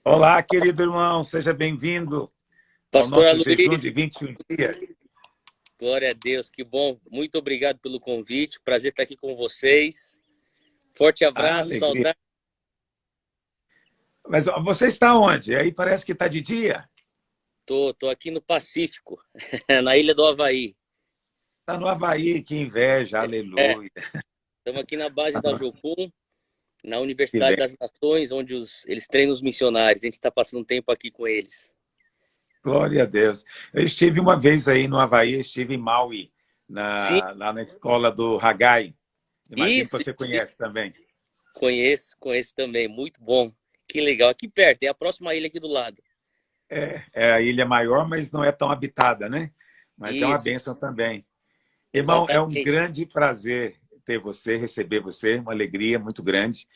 Olá, querido irmão, seja bem-vindo ao Pastor nosso jejum de Aloysio, 21 dias. glória a Deus, que bom. Muito obrigado pelo convite, prazer estar aqui com vocês. Forte Ah, abraço, alegria. saudade. Mas ó, você está onde? Aí parece que está de dia. Tô aqui no Pacífico, na Ilha do Havaí. Está no Havaí, que inveja, É, aleluia. estamos aqui na base da Jocum, na Que Universidade bem. das Nações, onde eles treinam os missionários. A gente está passando um tempo aqui com eles. Glória a Deus. Eu estive uma vez aí no Havaí, estive em Maui, Sim, lá na escola do Haggai. Imagino que isso, você conhece também. conheço também. Muito bom. Que legal. Aqui perto, é a próxima ilha aqui do lado. É a ilha maior, mas não é tão habitada, né? Mas é uma Isso, bênção também. Irmão, é um exatamente. grande prazer ter você, receber você, uma alegria muito grande.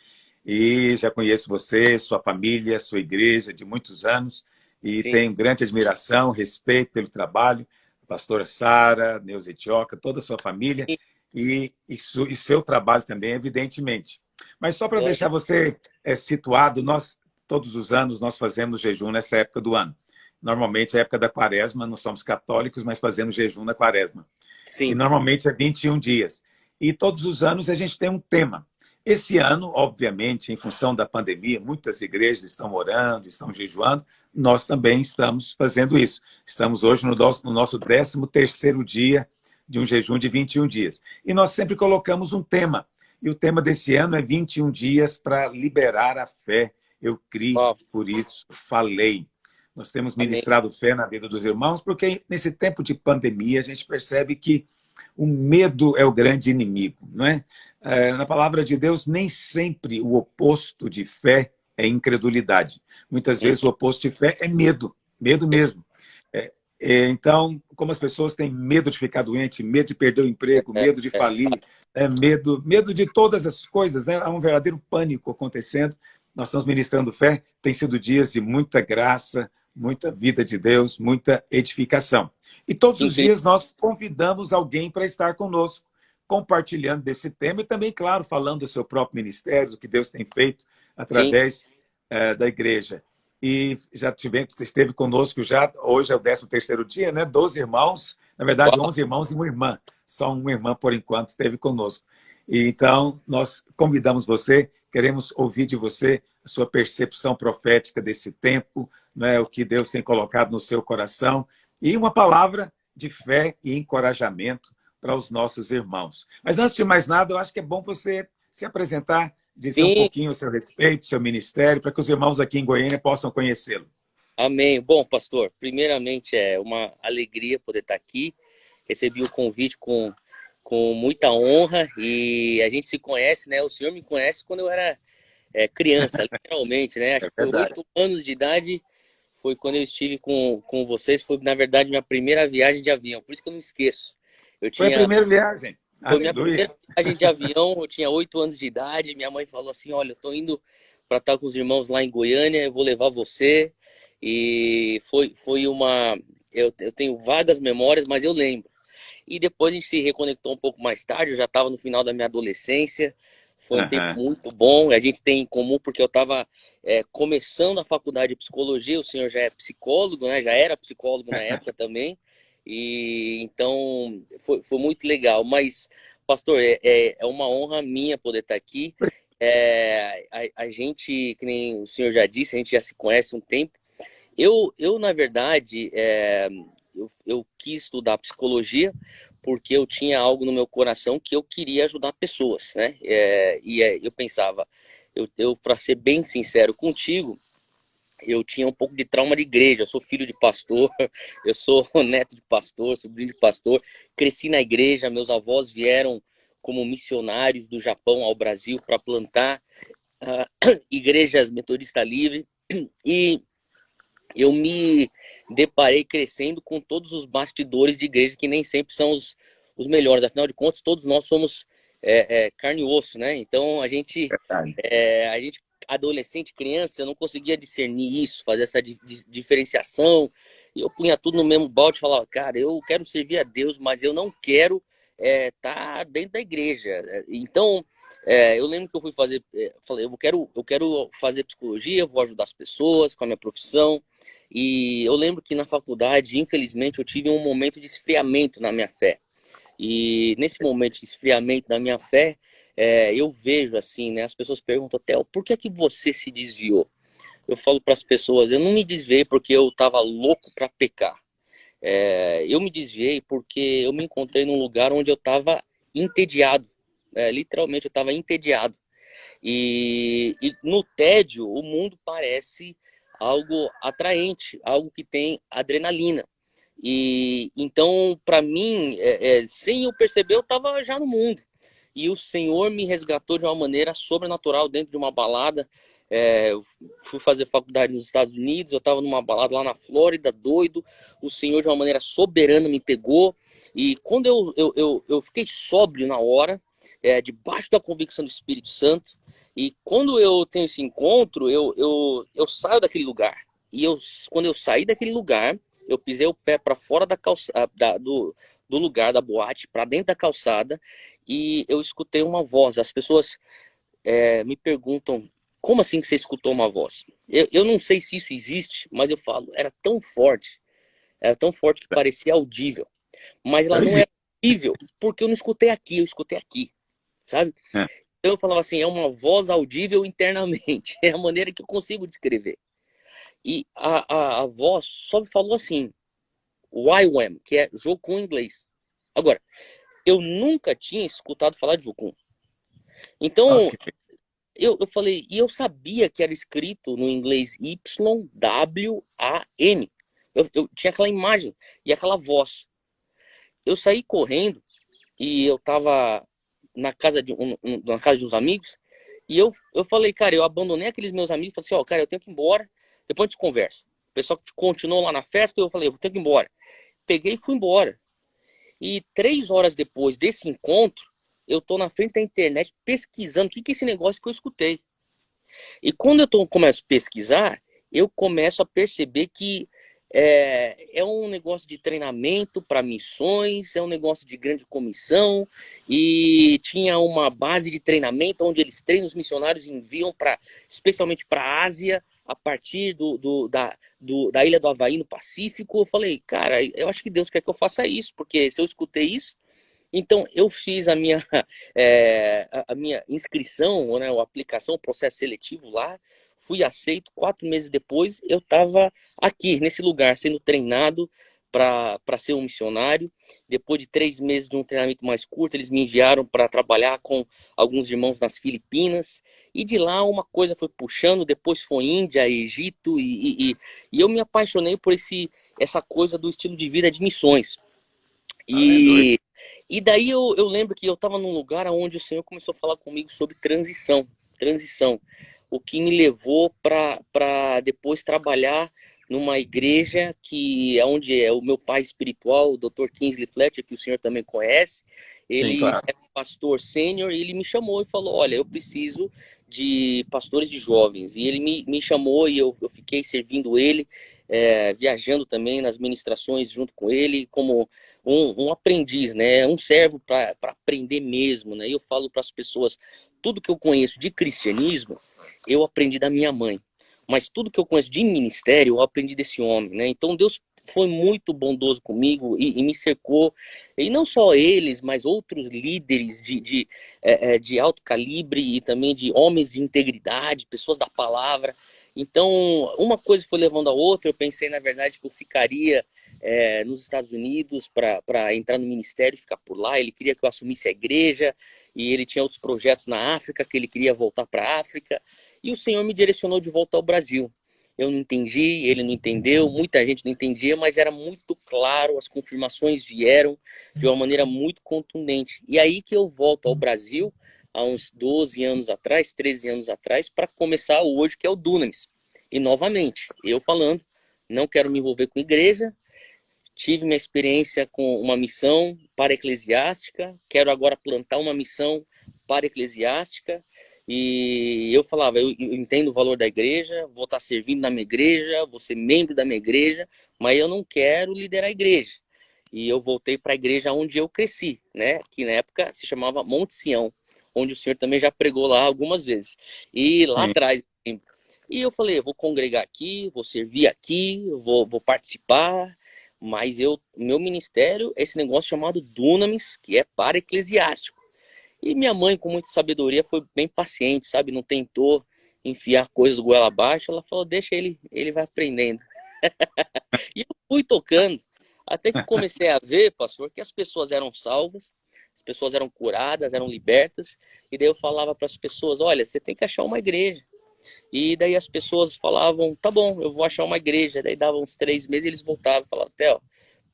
E já conheço você, sua família, sua igreja de muitos anos e Sim, tenho grande admiração, respeito pelo trabalho, a pastora Sara, Neuza Etioca, toda a sua família sim. e seu trabalho também, evidentemente. Mas só para Glória. deixar você situado, nós, todos os anos, nós fazemos jejum nessa época do ano. Normalmente é a época da quaresma, não somos católicos, mas fazemos jejum na quaresma. E Sim, normalmente é 21 dias. E todos os anos a gente tem um tema. Esse ano, obviamente, em função da pandemia, muitas igrejas estão orando, estão jejuando, nós também estamos fazendo isso. Estamos hoje no nosso 13º dia de um jejum de 21 dias. E nós sempre colocamos um tema. E o tema desse ano é 21 dias para liberar a fé. Eu criei, uau, por isso falei. Nós temos amém. ministrado fé na vida dos irmãos, porque nesse tempo de pandemia a gente percebe que o medo é o grande inimigo, não é? Na palavra de Deus, nem sempre o oposto de fé é incredulidade. Muitas vezes o Uhum. oposto de fé é medo, medo Ex- mesmo. Então, como as pessoas têm medo de ficar doente, medo de perder o emprego, É, medo de é, falir, medo de todas as coisas, né? Há um verdadeiro pânico acontecendo. Nós estamos ministrando fé, tem sido dias de muita graça, muita vida de Deus, muita edificação. E todos os incrível. dias nós convidamos alguém para estar conosco, compartilhando desse tema e também, claro, falando do seu próprio ministério, do que Deus tem feito Sim, através da igreja. E já esteve conosco já, hoje é o 13º dia, né? 12 irmãos, na verdade uau, 11 irmãos e uma irmã. Só uma irmã, por enquanto, esteve conosco. E, então, nós convidamos você, queremos ouvir de você a sua percepção profética desse tempo, né? O que Deus tem colocado no seu coração e uma palavra de fé e encorajamento para os nossos irmãos. Mas antes de mais nada, eu acho que é bom você se apresentar, dizer um sim, pouquinho o seu respeito, o seu ministério, para que os irmãos aqui em Goiânia possam conhecê-lo. amém. Bom, pastor, primeiramente é uma alegria poder estar aqui. Recebi o convite com muita honra e a gente se conhece, né? O senhor me conhece quando eu era criança, literalmente, né? Acho É que foi verdade. 8 anos de idade, foi quando eu estive com vocês. Foi, na verdade, minha primeira viagem de avião, por isso que eu não esqueço. Eu Foi a tinha primeira viagem. Foi minha Aleluia. primeira viagem de avião, eu tinha 8 anos de idade. Minha mãe falou assim: Olha, eu tô indo para estar com os irmãos lá em Goiânia, eu vou levar você. E foi uma. Eu tenho vagas memórias, mas eu lembro. E depois a gente se reconectou um pouco mais tarde, eu já estava no final da minha adolescência. Foi um tempo Aham. muito bom. A gente tem em comum porque eu estava começando a faculdade de psicologia. O senhor já é psicólogo, né? Já era psicólogo na época também. E então foi muito legal. Mas, pastor, é uma honra minha poder estar aqui. A gente, que nem o senhor já disse, a gente já se conhece um tempo. Na verdade, eu quis estudar psicologia porque eu tinha algo no meu coração que eu queria ajudar pessoas, né? Eu pensava, para ser bem sincero contigo, eu tinha um pouco de trauma de igreja. Eu sou filho de pastor, eu sou neto de pastor, sobrinho de pastor. Cresci na igreja, meus avós vieram como missionários do Japão ao Brasil para plantar igrejas metodista livre. E eu me deparei crescendo com todos os bastidores de igreja que nem sempre são os melhores. Afinal de contas, todos nós somos carne e osso, né? Então a gente, adolescente, criança, eu não conseguia discernir isso, fazer essa diferenciação. E eu punha tudo no mesmo balde e falava, cara, eu quero servir a Deus, mas eu não quero estar dentro da igreja. Então eu lembro que eu fui fazer, falei, eu quero fazer psicologia, vou ajudar as pessoas com a minha profissão. E eu lembro que na faculdade, infelizmente, eu tive um momento de esfriamento na minha fé. E nesse momento de esfriamento da minha fé, eu vejo assim, né? As pessoas perguntam, Theo, por que é que você se desviou? Eu falo para as pessoas, eu não me desviei porque eu estava louco para pecar. Eu me desviei porque eu me encontrei num lugar onde eu estava entediado. Literalmente, eu estava entediado. E no tédio, o mundo parece algo atraente, algo que tem adrenalina. E então, para mim, sem eu perceber, eu estava já no mundo. E o Senhor me resgatou de uma maneira sobrenatural dentro de uma balada. Eu fui fazer faculdade nos Estados Unidos, eu estava numa balada lá na Flórida, doido. O Senhor, de uma maneira soberana, me pegou. E quando eu fiquei sóbrio na hora, debaixo da convicção do Espírito Santo, e quando eu tenho esse encontro, eu saio daquele lugar. E quando eu saí daquele lugar, eu pisei o pé para fora da do lugar da boate, para dentro da calçada, e eu escutei uma voz. As pessoas me perguntam, como assim que você escutou uma voz? Eu não sei se isso existe, mas eu falo, era tão forte que parecia audível. Mas ela Então, não existe. era audível, porque eu não escutei aqui, eu escutei aqui, sabe? É. Então eu falava assim, é uma voz audível internamente, é a maneira que eu consigo descrever. E a voz só me falou assim, YWAM, que é Jocum em inglês. Agora, eu nunca tinha escutado falar de Jocum. Então, Ok. eu falei, e eu sabia que era escrito no inglês YWAM. Eu tinha aquela imagem e aquela voz. Eu saí correndo e eu tava na casa na casa de uns amigos. E eu falei, cara, eu abandonei aqueles meus amigos. Falei assim, ó, cara, eu tenho que ir embora. Depois a gente conversa. O pessoal continuou lá na festa. Eu falei, eu vou ter que ir embora. Peguei e fui embora. E 3 horas depois desse encontro, eu tô na frente da internet pesquisando o que é esse negócio que eu escutei. E quando começo a pesquisar, eu começo a perceber que é um negócio de treinamento para missões, é um negócio de grande comissão, e tinha uma base de treinamento onde eles treinam os missionários e enviam especialmente para a Ásia, a partir da Ilha do Havaí, no Pacífico. Eu falei, cara, eu acho que Deus quer que eu faça isso, porque se eu escutei isso, então, eu fiz a minha inscrição, né, a aplicação, o processo seletivo lá, fui aceito. 4 meses depois, eu estava aqui, nesse lugar, sendo treinado para ser um missionário. Depois de 3 meses de um treinamento mais curto, eles me enviaram para trabalhar com alguns irmãos nas Filipinas. E de lá uma coisa foi puxando, depois foi Índia, Egito, e eu me apaixonei por essa coisa do estilo de vida de missões. Aleluia. E daí eu lembro que eu estava num lugar onde o Senhor começou a falar comigo sobre transição, o que me levou para depois trabalhar numa igreja que é onde é o meu pai espiritual, o Dr. Kingsley Fletcher, que o senhor também conhece. Sim, Ele claro. é pastor sênior e ele me chamou e falou, olha, eu preciso de pastores de jovens. E ele me chamou e eu fiquei servindo ele, viajando também nas ministrações junto com ele, como um aprendiz, né? Um servo para aprender mesmo, né? E eu falo para as pessoas, tudo que eu conheço de cristianismo, eu aprendi da minha mãe. Mas tudo que eu conheço de ministério, eu aprendi desse homem, né? Então Deus foi muito bondoso comigo e me cercou. E não só eles, mas outros líderes de alto calibre e também de homens de integridade, pessoas da palavra. Então, uma coisa foi levando a outra. Eu pensei, na verdade, que eu ficaria nos Estados Unidos para entrar no ministério e ficar por lá. Ele queria que eu assumisse a igreja e ele tinha outros projetos na África, que ele queria voltar para a África. E o Senhor me direcionou de volta ao Brasil. Eu não entendi, ele não entendeu, muita gente não entendia, mas era muito claro, as confirmações vieram de uma maneira muito contundente. E aí que eu volto ao Brasil, há uns 12 anos atrás, 13 anos atrás, para começar hoje, que é o Dunamis. E novamente, eu falando, não quero me envolver com igreja, tive minha experiência com uma missão para eclesiástica, quero agora plantar uma missão para eclesiástica. E eu falava, eu entendo o valor da igreja, vou estar servindo na minha igreja, vou ser membro da minha igreja, mas eu não quero liderar a igreja. E eu voltei para a igreja onde eu cresci, né? Que na época se chamava Monte Sião, onde o senhor também já pregou lá algumas vezes. E lá Sim. atrás. E eu falei, eu vou congregar aqui, vou servir aqui, eu vou participar, mas meu ministério é esse negócio chamado Dunamis, que é para eclesiástico. E minha mãe, com muita sabedoria, foi bem paciente, sabe? Não tentou enfiar coisas goela abaixo. Ela falou, deixa ele vai aprendendo. E eu fui tocando, até que comecei a ver, pastor, que as pessoas eram salvas, as pessoas eram curadas, eram libertas. E daí eu falava para as pessoas, olha, você tem que achar uma igreja. E daí as pessoas falavam, tá bom, eu vou achar uma igreja. Daí dava uns 3 meses e eles voltavam e falavam, Theo,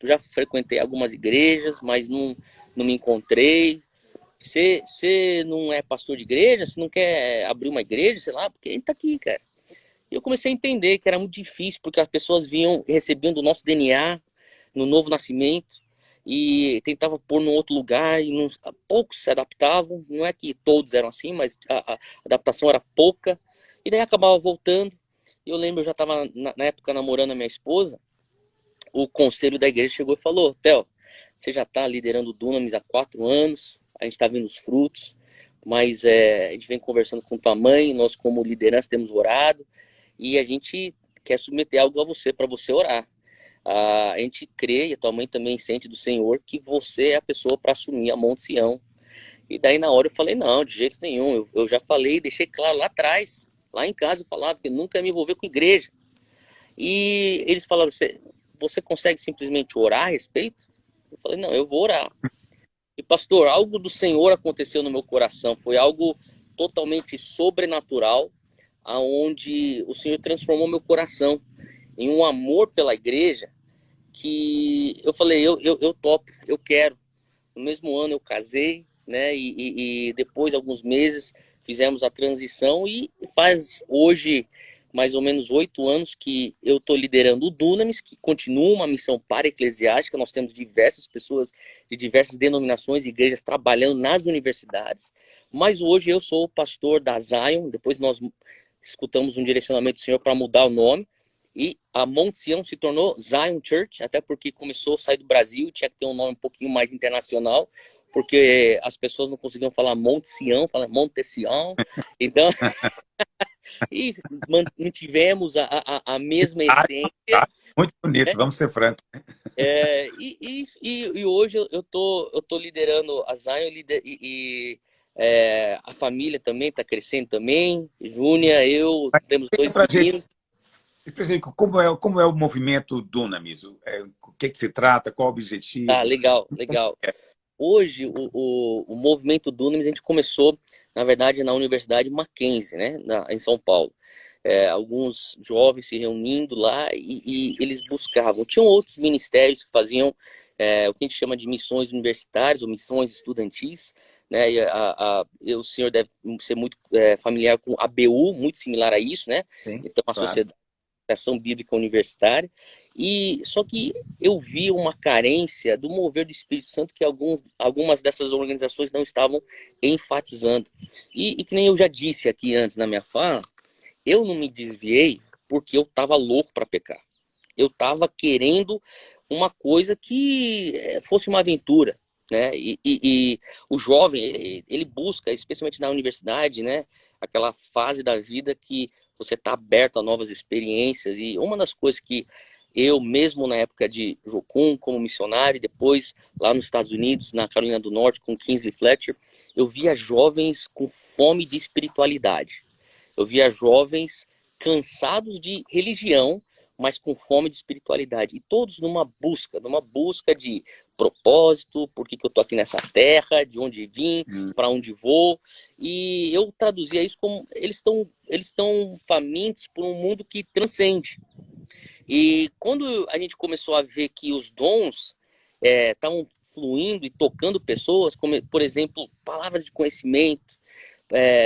eu já frequentei algumas igrejas, mas não me encontrei. Você não é pastor de igreja? Você não quer abrir uma igreja? Sei lá, porque ele tá aqui, cara. E eu comecei a entender que era muito difícil, porque as pessoas recebiam do nosso DNA no novo nascimento e tentavam pôr num outro lugar e poucos se adaptavam. Não é que todos eram assim, mas a adaptação era pouca. E daí acabava voltando. E eu lembro, eu já estava na época namorando a minha esposa, o conselho da igreja chegou e falou, Theo, você já está liderando o Dunamis há 4 anos, a gente está vendo os frutos, mas a gente vem conversando com tua mãe, nós como liderança temos orado, e a gente quer submeter algo a você, para você orar. A gente crê, e a tua mãe também sente do Senhor, que você é a pessoa para assumir a Monte Sião. E daí na hora eu falei, não, de jeito nenhum, eu já falei, deixei claro lá atrás, lá em casa eu falava que eu nunca ia me envolver com igreja. E eles falaram, você consegue simplesmente orar a respeito? Eu falei, não, eu vou orar. E pastor, algo do Senhor aconteceu no meu coração, foi algo totalmente sobrenatural, aonde o Senhor transformou meu coração em um amor pela igreja, que eu falei, eu topo, eu quero. No mesmo ano eu casei, né, e depois, alguns meses, fizemos a transição e faz hoje mais ou menos 8 anos que eu estou liderando o Dunamis, que continua uma missão para-eclesiástica. Nós temos diversas pessoas de diversas denominações e igrejas trabalhando nas universidades, mas hoje eu sou o pastor da Zion. Depois nós escutamos um direcionamento do Senhor para mudar o nome, e a Monte Sião se tornou Zion Church, até porque começou a sair do Brasil, tinha que ter um nome um pouquinho mais internacional, porque as pessoas não conseguiam falar Monte Sião, falam Monte Sião. Então, e mantivemos a mesma essência. Muito bonito, Né? vamos ser francos. E hoje eu tô liderando a Zion a família também está crescendo também. Júnia, eu temos 2 Para a gente, meninos. como é o movimento Dunamis? O que se trata? Qual o Tá, objetivo? legal, legal. Hoje, o movimento Dunamis, a gente começou, na verdade, na Universidade Mackenzie, né, em São Paulo. Alguns jovens se reunindo lá e eles buscavam. Tinham outros ministérios que faziam o que a gente chama de missões universitárias ou missões estudantis, né? O senhor deve ser muito familiar com a ABU, muito similar a isso, né? Sim, Então, a claro. Sociedade de Ação Bíblica Universitária. E só que eu vi uma carência do mover do Espírito Santo que algumas dessas organizações não estavam enfatizando. E que nem eu já disse aqui antes na minha fala, eu não me desviei porque eu estava louco para pecar. Eu estava querendo uma coisa que fosse uma aventura, né? E o jovem, ele busca, especialmente na universidade, né? Aquela fase da vida que você está aberto a novas experiências. E uma das coisas que eu, mesmo na época de Jocum, como missionário, e depois lá nos Estados Unidos, na Carolina do Norte, com Kingsley Fletcher, eu via jovens com fome de espiritualidade. Eu via jovens cansados de religião, mas com fome de espiritualidade. E todos numa busca de propósito, por que eu estou aqui nessa terra, de onde vim, para onde vou. E eu traduzia isso como eles estão famintos por um mundo que transcende. E quando a gente começou a ver que os dons estavam fluindo e tocando pessoas, como, por exemplo, palavras de conhecimento,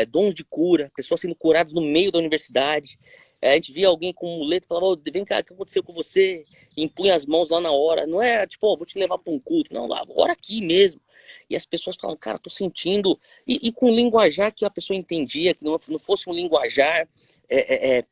dons de cura, pessoas sendo curadas no meio da universidade. A gente via alguém com um muleto e falava, oh, vem cá, o que aconteceu com você? E impunha as mãos lá na hora. Não é tipo, oh, vou te levar para um culto. Não, ora aqui mesmo. E as pessoas falam, cara, tô sentindo. E com um linguajar que a pessoa entendia, que não fosse um linguajar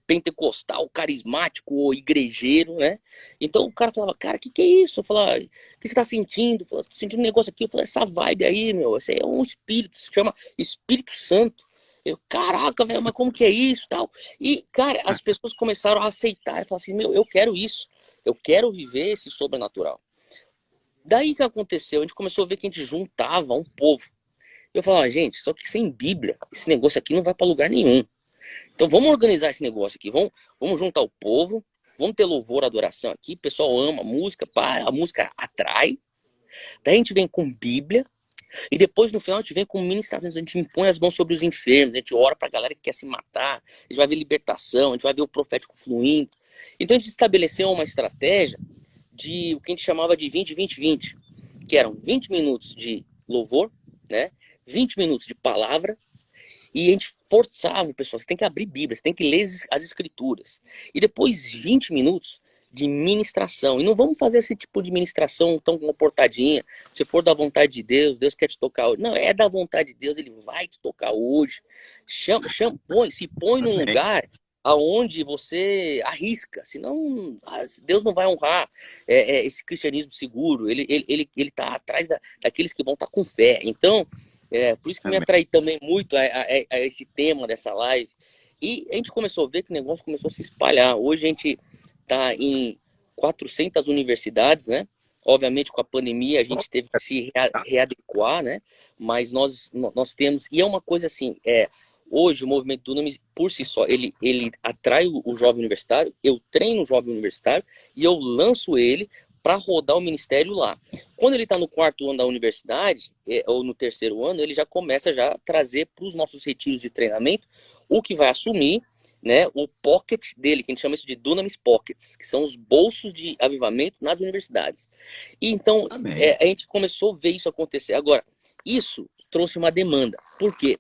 pentecostal, carismático ou igrejeiro, né? Então o cara falava, cara, o que é isso? Eu falava, o que você tá sentindo? Eu falava, tô sentindo um negócio aqui. Eu falei, essa vibe aí, meu, esse aí é um espírito, se chama Espírito Santo. Eu, caraca, velho, mas como que é isso, tal? E, cara, as pessoas começaram a aceitar e falar assim, meu, eu quero isso. Eu quero viver esse sobrenatural. Daí que aconteceu, a gente começou a ver que a gente juntava um povo. Eu falava, gente, só que sem Bíblia, esse negócio aqui não vai para lugar nenhum. Então vamos organizar esse negócio aqui, vamos juntar o povo, vamos ter louvor, adoração aqui, o pessoal ama a música, pá, a música atrai. Daí a gente vem com Bíblia, e depois no final a gente vem com ministrações, a gente impõe as mãos sobre os enfermos, a gente ora pra galera que quer se matar, a gente vai ver libertação, a gente vai ver o profético fluindo. Então a gente estabeleceu uma estratégia de o que a gente chamava de 20-20-20, que eram 20 minutos de louvor, né? 20 minutos de palavra, e a gente forçava o pessoal, você tem que abrir Bíblia, você tem que ler as escrituras. E depois 20 minutos de ministração. E não vamos fazer esse tipo de ministração tão comportadinha. Se for da vontade de Deus, Deus quer te tocar hoje. Não, é da vontade de Deus, Ele vai te tocar hoje. Se põe num lugar aonde você arrisca, senão Deus não vai honrar esse cristianismo seguro. Ele tá atrás daqueles que vão estar com fé. Então, por isso que me atrai também muito a esse tema dessa live. E a gente começou a ver que o negócio começou a se espalhar. Hoje a gente está em 400 universidades, né? Obviamente, com a pandemia, a gente teve que se readequar, né? Mas nós temos... E é uma coisa assim, hoje o movimento Dunamis, por si só, ele atrai o jovem universitário, eu treino o jovem universitário e eu lanço ele para rodar o ministério lá. Quando ele está no 4º ano da universidade, ou no 3º ano, ele já começa a trazer para os nossos retiros de treinamento o que vai assumir, né, o pocket dele, que a gente chama isso de Dunamis Pockets, que são os bolsos de avivamento nas universidades. E então, a gente começou a ver isso acontecer. Agora, isso trouxe uma demanda. Por quê?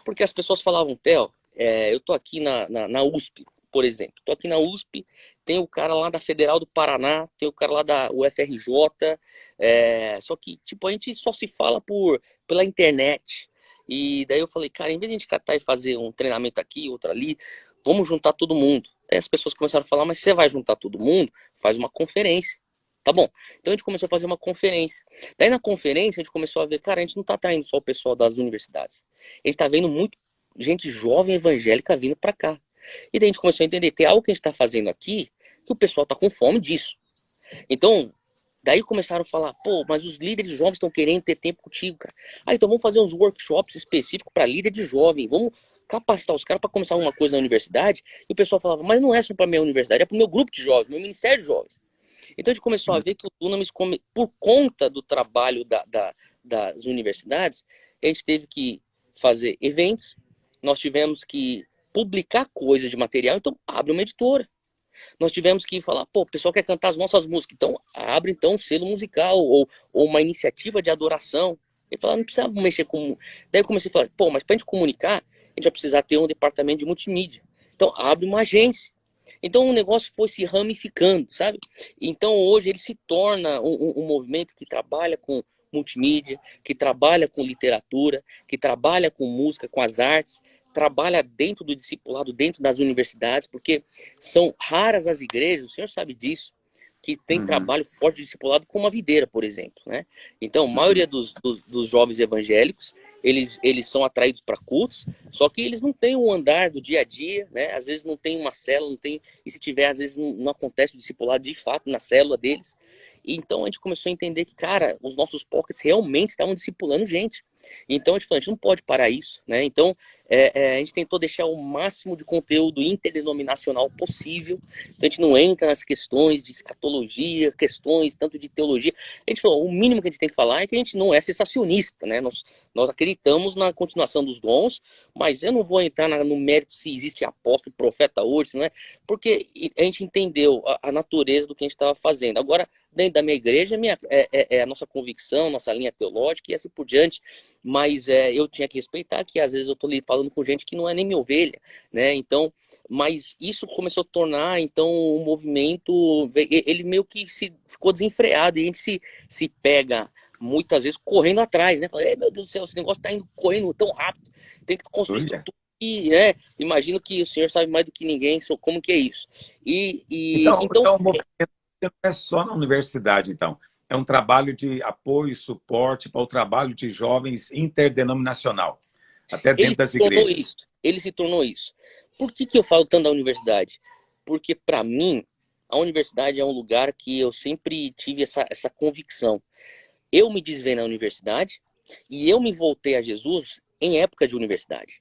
Porque as pessoas falavam, Theo, eu tô aqui na USP, por exemplo. Tô aqui na USP, tem o cara lá da Federal do Paraná, tem o cara lá da UFRJ, só que, tipo, a gente só se fala pela internet. E daí eu falei, cara, em vez de a gente catar e fazer um treinamento aqui, outro ali, vamos juntar todo mundo. Aí as pessoas começaram a falar, mas você vai juntar todo mundo? Faz uma conferência. Tá bom. Então a gente começou a fazer uma conferência. Daí na conferência a gente começou a ver, cara, a gente não tá atraindo só o pessoal das universidades. A gente tá vendo muito gente jovem evangélica vindo para cá. E daí a gente começou a entender, tem algo que a gente tá fazendo aqui que o pessoal tá com fome disso. Então, daí começaram a falar, pô, mas os líderes jovens estão querendo ter tempo contigo, cara. Então vamos fazer uns workshops específicos para líder de jovem, vamos capacitar os caras para começar uma coisa na universidade. E o pessoal falava, mas não é só para minha universidade, é para o meu grupo de jovens, meu ministério de jovens. Então a gente começou a ver que o Dunamis, por conta do trabalho das universidades, a gente teve que fazer eventos, nós tivemos que publicar coisas de material, então abre uma editora. Nós tivemos que falar, pô, o pessoal quer cantar as nossas músicas, então abre então um selo musical ou uma iniciativa de adoração. Ele falou, não precisa mexer com... Daí eu comecei a falar, pô, mas para a gente comunicar, a gente vai precisar ter um departamento de multimídia. Então abre uma agência. Então o negócio foi se ramificando, sabe? Então hoje ele se torna um movimento que trabalha com multimídia, que trabalha com literatura, que trabalha com música, com as artes, trabalha dentro do discipulado, dentro das universidades, porque são raras as igrejas, o senhor sabe disso, que tem trabalho forte de discipulado como a Videira, por exemplo, né? Então, a maioria dos jovens evangélicos, eles são atraídos para cultos, só que eles não têm um andar do dia a dia, né? Às vezes não tem uma célula, não tem, e se tiver, às vezes não acontece o discipulado de fato na célula deles. E então a gente começou a entender que, cara, os nossos pockets realmente estavam discipulando gente. Então a gente falou, a gente não pode parar isso, né? Então a gente tentou deixar o máximo de conteúdo interdenominacional possível. Então a gente não entra nas questões de escatologia, questões tanto de teologia. A gente falou, o mínimo que a gente tem que falar é que a gente não é sensacionista, né? Nós acreditamos na continuação dos dons, mas eu não vou entrar no mérito se existe apóstolo, profeta hoje, não é? Porque a gente entendeu a natureza do que a gente estava fazendo. Agora, dentro da minha igreja, é a nossa convicção, nossa linha teológica e assim por diante, mas eu tinha que respeitar que às vezes eu estou ali falando com gente que não é nem minha ovelha, né? Então, mas isso começou a tornar, então, um movimento, ele meio que ficou desenfreado, e a gente se pega muitas vezes correndo atrás, né? Fala, meu Deus do céu, esse negócio tá indo correndo tão rápido, tem que construir estrutura, que, imagino que o senhor sabe mais do que ninguém sobre como que é isso. Então, Então, o movimento não é só na universidade, então. É um trabalho de apoio e suporte para o trabalho de jovens interdenominacional, até ele dentro se das tornou isso. igrejas. Ele se tornou isso. Por que eu falo tanto da universidade? Porque, para mim, a universidade é um lugar que eu sempre tive essa convicção. Eu me desviei na universidade e eu me voltei a Jesus em época de universidade.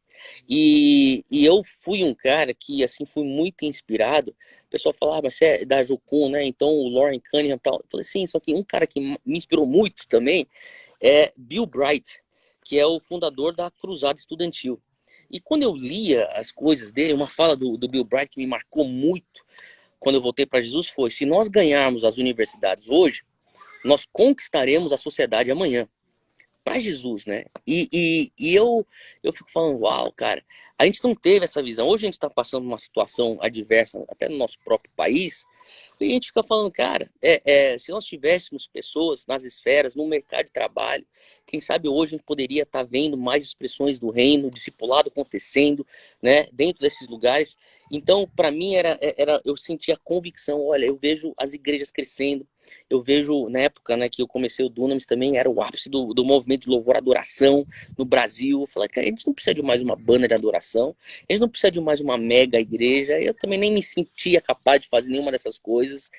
E eu fui um cara que, assim, fui muito inspirado. O pessoal falava, mas você é da Jocum, né? Então o Lauren Cunningham e tal. Eu falei, sim, só que um cara que me inspirou muito também é Bill Bright, que é o fundador da Cruzada Estudantil. E quando eu lia as coisas dele, uma fala do Bill Bright que me marcou muito quando eu voltei para Jesus foi: se nós ganharmos as universidades hoje, nós conquistaremos a sociedade amanhã. Para Jesus, né? Eu fico falando, uau, cara, a gente não teve essa visão. Hoje a gente está passando uma situação adversa, até no nosso próprio país, e a gente fica falando, cara, se nós tivéssemos pessoas nas esferas, no mercado de trabalho, quem sabe hoje a gente poderia estar vendo mais expressões do reino, discipulado acontecendo, né, dentro desses lugares. Então, para mim, eu sentia a convicção, olha, eu vejo as igrejas crescendo, eu vejo, na época, né, que eu comecei o Dunamis também, era o ápice do movimento de louvor e adoração no Brasil. Eu falei, cara, a gente não precisa de mais uma banda de adoração, a gente não precisa de mais uma mega igreja. Eu também nem me sentia capaz de fazer nenhuma dessas coisas.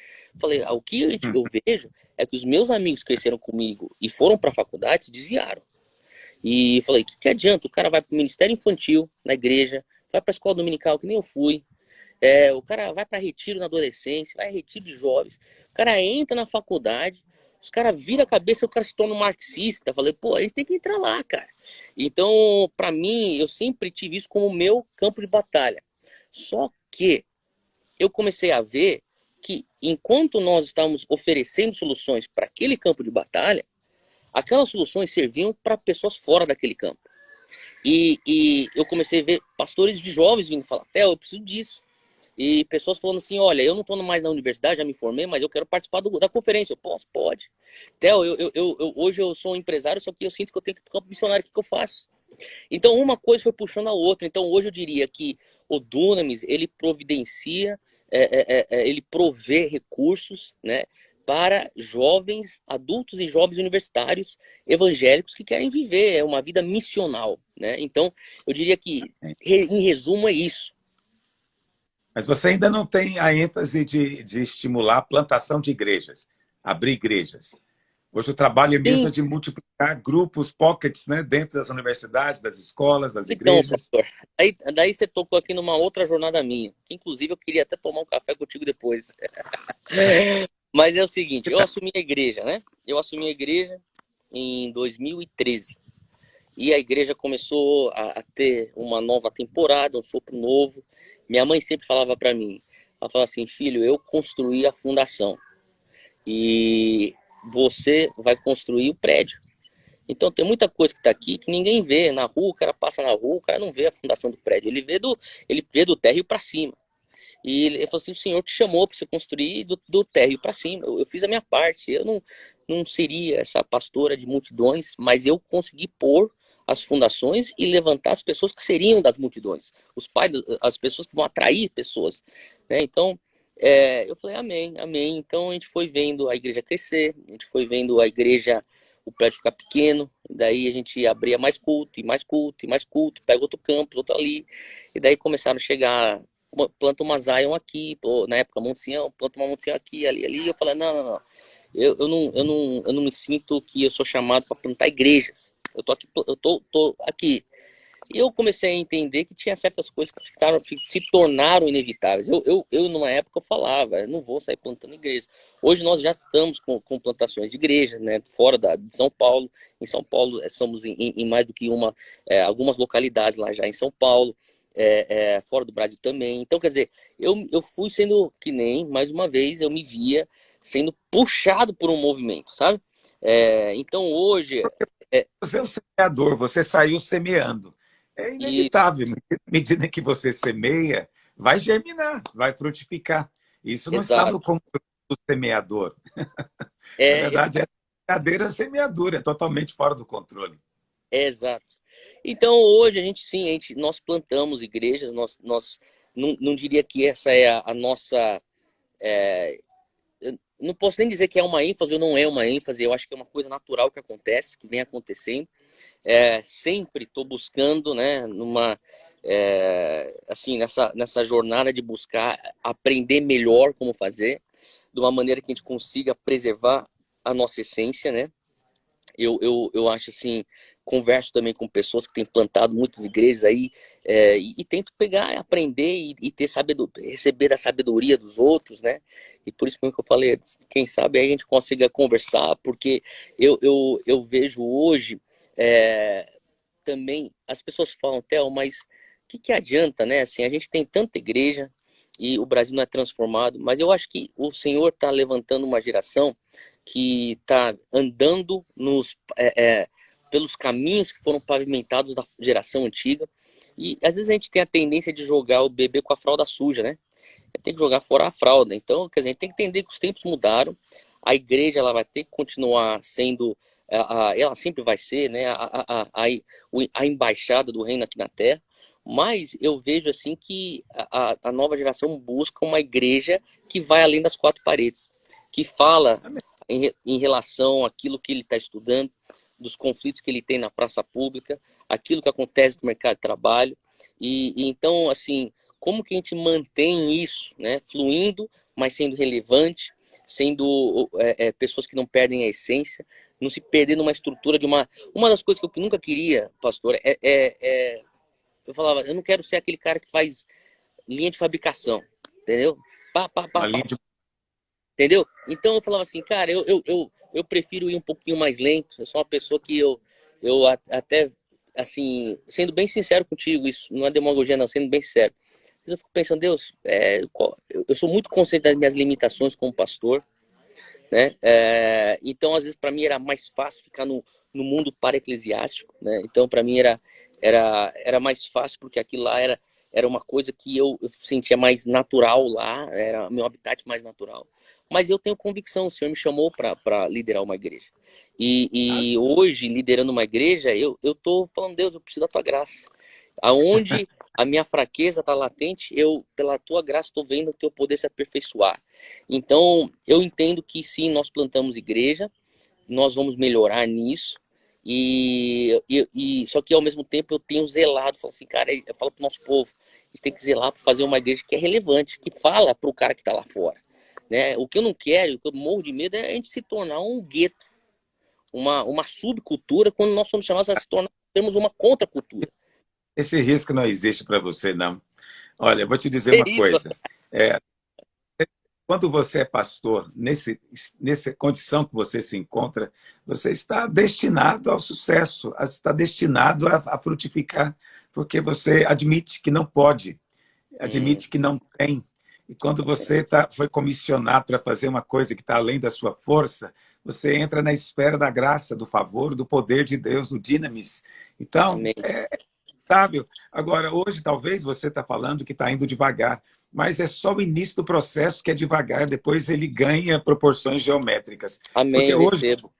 Falei, o que eu vejo é que os meus amigos que cresceram comigo e foram para a faculdade se desviaram. E falei, que adianta? O cara vai para o ministério infantil na igreja, vai para a escola dominical, que nem eu fui. O cara vai para retiro na adolescência, vai a retiro de jovens. O cara entra na faculdade, os caras viram a cabeça e o cara se torna um marxista. Falei, pô, a gente tem que entrar lá, cara. Então, para mim, eu sempre tive isso como meu campo de batalha. Só que eu comecei a ver que enquanto nós estávamos oferecendo soluções para aquele campo de batalha, aquelas soluções serviam para pessoas fora daquele campo. E eu comecei a ver pastores de jovens vindo falar, eu preciso disso. E pessoas falando assim, olha, eu não estou mais na universidade, já me formei, mas eu quero participar da conferência. Eu posso? Pode. Theo, hoje eu sou um empresário, só que eu sinto que eu tenho que ir para o campo missionário, o que eu faço? Então uma coisa foi puxando a outra. Então hoje eu diria que o Dunamis, ele providencia, ele provê recursos, né, para jovens, adultos e jovens universitários evangélicos que querem viver uma vida missional, né? Então eu diria que, em resumo, é isso. Mas você ainda não tem a ênfase de estimular a plantação de igrejas, abrir igrejas. Hoje o trabalho mesmo Sim. é de multiplicar grupos, pockets, né, dentro das universidades, das escolas, das Então, igrejas. pastor, daí você tocou aqui numa outra jornada minha, que inclusive eu queria até tomar um café contigo depois. Mas é o seguinte, eu assumi a igreja, né? Eu assumi a igreja em 2013. E a igreja começou a ter uma nova temporada, um sopro novo. Minha mãe sempre falava para mim, ela falava assim, filho, eu construí a fundação e você vai construir o prédio. Então tem muita coisa que está aqui que ninguém vê. Na rua, o cara passa na rua, o cara não vê a fundação do prédio, ele vê do térreo para cima. E ele falou assim, o Senhor te chamou para você construir do térreo para cima. Eu fiz a minha parte. Eu não seria essa pastora de multidões, mas eu consegui pôr as fundações e levantar as pessoas que seriam das multidões. Os pais, as pessoas que vão atrair pessoas, né? Então, eu falei, amém, amém. Então a gente foi vendo a igreja crescer, a gente foi vendo a igreja, o prédio ficar pequeno, daí a gente abria mais culto, e mais culto, e mais culto, pega outro campus, outro ali, e daí começaram a chegar, planta uma Zion aqui, na época Monte Sião, planta uma Monte Sião aqui, ali, ali, e eu falei, não, não, não, eu não me sinto que eu sou chamado para plantar igrejas, eu tô aqui. E eu comecei a entender que tinha certas coisas que se tornaram inevitáveis. Numa época, eu falava, eu não vou sair plantando igrejas. Hoje nós já estamos com plantações de igreja, né, fora de São Paulo. Em São Paulo, somos em mais do que algumas localidades lá já em São Paulo, fora do Brasil também. Então, quer dizer, eu fui sendo que nem, mais uma vez, eu me via sendo puxado por um movimento, sabe? Então, hoje... Você é um semeador, você saiu semeando. É Isso, inevitável. À medida que você semeia, vai germinar, vai frutificar. Isso não está no exato. controle do semeador. Na É, verdade, é a verdadeira semeadura, é totalmente fora do controle. Exato. Então, hoje, a gente, sim, nós plantamos igrejas, nós não diria que essa é a nossa... eu não posso nem dizer que é uma ênfase ou não é uma ênfase, eu acho que é uma coisa natural que acontece, que vem acontecendo. Sempre estou buscando, né, assim, nessa jornada de buscar aprender melhor como fazer, de uma maneira que a gente consiga preservar a nossa essência, né? Eu acho assim, converso também com pessoas que têm plantado muitas igrejas aí, e tento pegar, aprender e ter receber a sabedoria dos outros, né? E por isso que eu falei, quem sabe aí a gente consiga conversar, porque eu vejo hoje também, as pessoas falam, Theo, mas o que adianta, né? Assim, a gente tem tanta igreja e o Brasil não é transformado, mas eu acho que o Senhor está levantando uma geração que está andando pelos caminhos que foram pavimentados da geração antiga. E às vezes a gente tem a tendência de jogar o bebê com a fralda suja, né? Tem que jogar fora a fralda. Então, quer dizer, a gente tem que entender que os tempos mudaram. A igreja ela vai ter que continuar sendo, ela sempre vai ser, né, a embaixada do reino aqui na Terra. Mas eu vejo assim que a nova geração busca uma igreja que vai além das quatro paredes, que fala em relação àquilo que ele está estudando, dos conflitos que ele tem na praça pública, aquilo que acontece no mercado de trabalho. E então, assim, como que a gente mantém isso, né, fluindo, mas sendo relevante, sendo pessoas que não perdem a essência, não se perder numa estrutura de uma das coisas que eu nunca queria, pastor, eu falava, eu não quero ser aquele cara que faz linha de fabricação, entendeu? Pá, pá, pá, Uma pá, linha de... entendeu? Então eu falava assim, cara, eu prefiro ir um pouquinho mais lento. Eu sou uma pessoa que até, assim, sendo bem sincero contigo, isso não é demagogia não, sendo bem sincero. Mas eu fico pensando, Deus, eu sou muito consciente das minhas limitações como pastor, né? Então, às vezes, para mim era mais fácil ficar no mundo para-eclesiástico, né? Então, para mim era mais fácil, porque aquilo lá era uma coisa que eu sentia mais natural lá, era meu habitat mais natural. Mas eu tenho convicção, o Senhor me chamou para liderar uma igreja. E hoje, liderando uma igreja, eu tô falando, Deus, eu preciso da tua graça. Aonde a minha fraqueza está latente, pela tua graça, estou vendo o teu poder se aperfeiçoar. Então, eu entendo que sim, nós plantamos igreja, nós vamos melhorar nisso, só que ao mesmo tempo eu tenho zelado, falo assim, cara, eu falo para o nosso povo, a gente tem que zelar para fazer uma igreja que é relevante, que fala para o cara que está lá fora. Né? O que eu não quero, o que eu morro de medo é a gente se tornar um gueto, uma subcultura, quando nós somos chamados a se tornar, temos uma contracultura. Esse risco não existe para você, não. Olha, eu vou te dizer É uma isso. coisa. Quando você é pastor, nessa condição que você se encontra, você está destinado ao sucesso, está destinado a frutificar, porque você admite que não pode, admite que não tem. E quando você foi comissionado para fazer uma coisa que está além da sua força, você entra na esfera da graça, do favor, do poder de Deus, do dinamis. Então, Amém. Sábio. Agora, hoje, talvez você está falando que está indo devagar, mas é só o início do processo que é devagar, depois ele ganha proporções geométricas. Porque Amém, hoje recebo.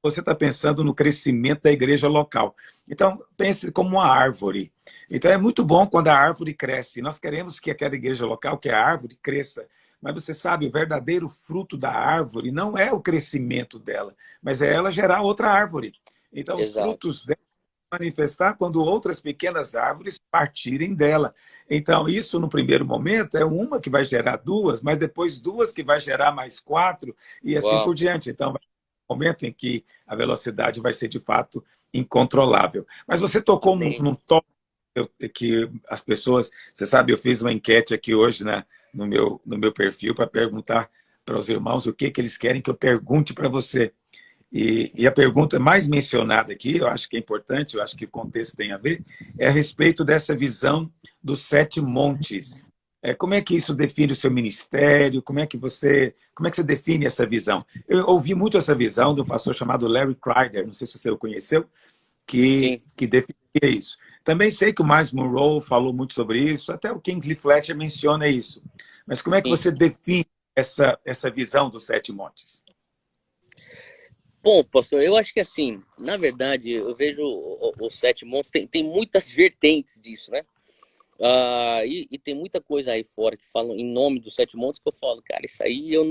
você está pensando no crescimento da igreja local. Então, pense como uma árvore. Então, é muito bom quando a árvore cresce. Nós queremos que aquela igreja local, que a árvore, cresça. Mas você sabe, o verdadeiro fruto da árvore não é o crescimento dela, mas é ela gerar outra árvore. Então, os Exato. frutos dela manifestar quando outras pequenas árvores partirem dela. Então, isso no primeiro momento é uma que vai gerar duas, mas depois duas que vai gerar mais quatro e assim Uau. por diante. Então, vai ter um momento em que a velocidade vai ser de fato incontrolável. Mas você tocou Amém. num tópico que as pessoas, você sabe, eu fiz uma enquete aqui hoje, né, no meu perfil para perguntar para os irmãos o que eles querem que eu pergunte para você. E a pergunta mais mencionada aqui, eu acho que é importante, eu acho que o contexto tem a ver, é a respeito dessa visão dos 7 montes. Como é que isso define o seu ministério? Como é que você define essa visão? Eu ouvi muito essa visão de um pastor chamado Larry Crider, não sei se você o conheceu, Sim. que definia isso. Também sei que o Miles Monroe falou muito sobre isso, até o Kingsley Fletcher menciona isso. Mas como é que Sim. você define essa visão dos 7 montes? Bom, pastor, eu acho que assim, na verdade, eu vejo os sete montes, tem muitas vertentes disso, né? E tem muita coisa aí fora que falam em nome dos sete montes que eu falo, cara, isso aí eu